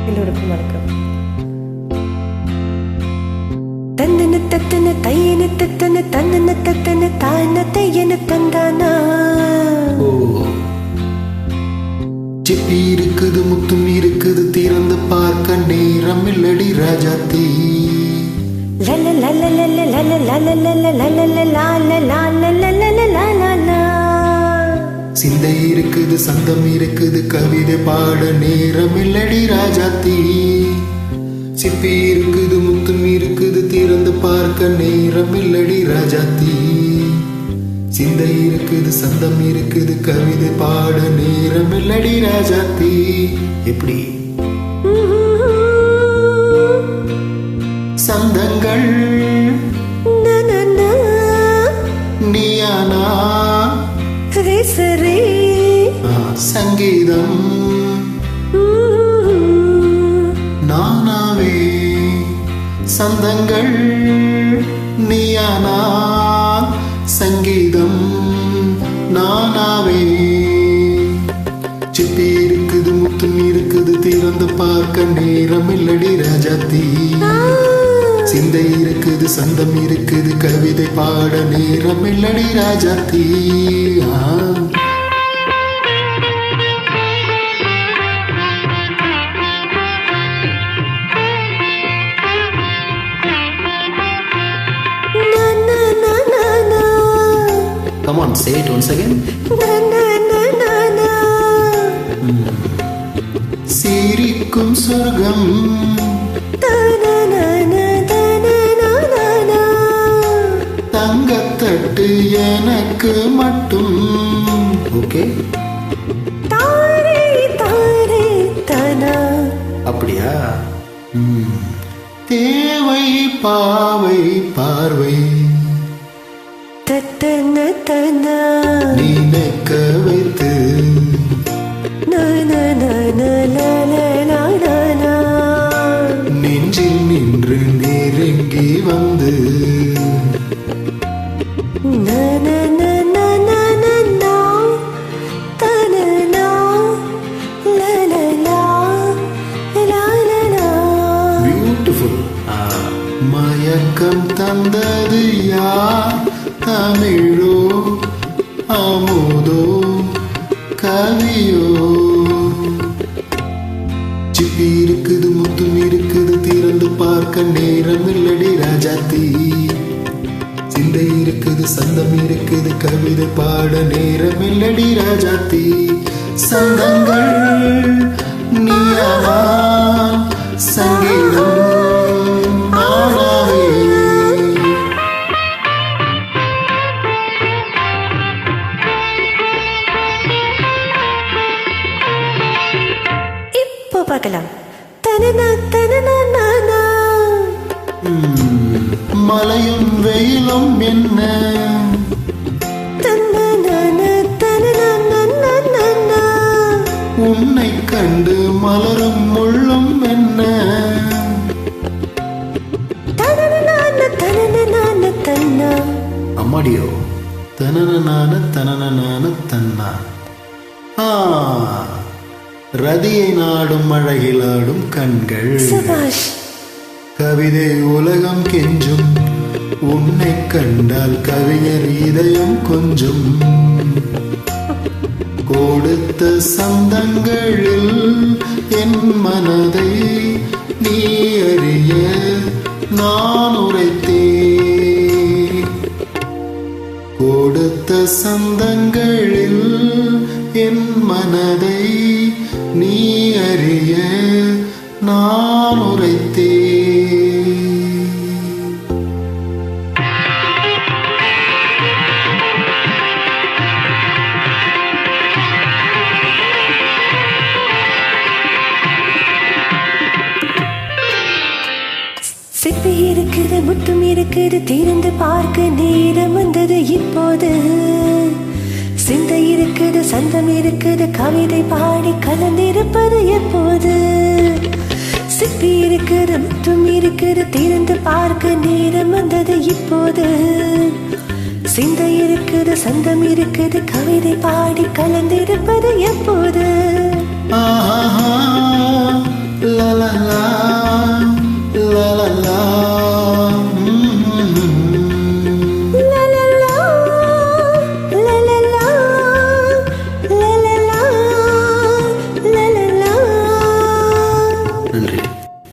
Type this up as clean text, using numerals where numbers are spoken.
எல்லோருக்கும் வணக்கம். தந்தன தத்தன தையன தத்தன தந்தன தத்தன தான தையன தந்தானா. சிப்பி இருக்குது முத்தும் இருக்குது திறந்து பார்க்க நேரம் இல்லடி ராஜாத்தி. லல லல லல லல லல லல லல லல லல லல. சிந்தை இருக்குது சந்தம் இருக்குது கவிதை பாட நேரம் இல்லடி ராஜாத்தி. சிப்பி இருக்குது முத்தும் இருக்குது திறந்து பார்க்க நேரம் இல்லடி ராஜாத்தி. சிந்தை இருக்குது சந்தம் இருக்குது கவிதை பாட நேரம் இல்லடி ராஜாத்தி. எப்படி சந்தங்கள் நீயானா சரி சங்கீதம் நானாவே. சந்தங்கள் நீயானா சங்கீதம் நானாவே. சிப்பி இருக்குது முத்தும் இருக்குது திறந்து பார்க்க நேரம் இல்லடி ராஜாத்தி. சிந்தை இருக்குது சந்தம் இருக்குது கவிதை பாட நேரம் இல்லடி Rajathi. Come on, say it once again. சிரிக்கும் சொர்க்கம் தங்கத்தட்டு எனக்கு மட்டும். ஓகே அப்படியா? தேவை பாவை பார்வை நினைக்க வைத்து நெஞ்சில் நின்று நெருங்கி வந்து பியூட்டிஃபுல். மயக்கம் தந்தது யார்? தமிழோ அமுதோ கவியோ? சிப்பி இருக்குது முத்தும் இருக்குது திறந்து பார்க்க நேரம் இல்லடி ராஜாத்தி. சிந்தை இருக்குது சந்தம் இருக்குது கவிதை பாட நேரம் இல்லடி ராஜாத்தி. சந்தங்கள் நீயானா சங்கீதம் நானாவே. பார்க்கலாம். மலையும் வெயிலும் என்ன உன்னை கண்டு மலரும் முள்ளும் என்ன. அம்மாடியோ தனனான தனனான தன்னா. ரதியை நாடும் அழகிலாடும் கண்கள் கவிதை உலகம் கெஞ்சும். உன்னை கண்டால் கவிஞர் இதயம் கொஞ்சம். கொடுத்த சந்தங்களில் என் மனதை நீ அறிய நான் உரைத்தேன். கொடுத்த சந்தங்களில் என் மனதை நீ அறிய நான் உரைத்தேன். சிப்பி இருக்குது முத்தும் இருக்குது திறந்து பார்க்க நேரம் வந்தது இப்போது. சிந்தை இருக்குது சந்தம் இருக்குது கவிதை பாடி கலந்திருப்பது எப்போது. சிப்பி இருக்குது முத்தும் இருக்குது திறந்து பார்க்க நேரம் வந்தது இப்போது. சிந்தை இருக்குது சந்தம் இருக்குது கவிதை பாடி கலந்திருப்பது எப்போது.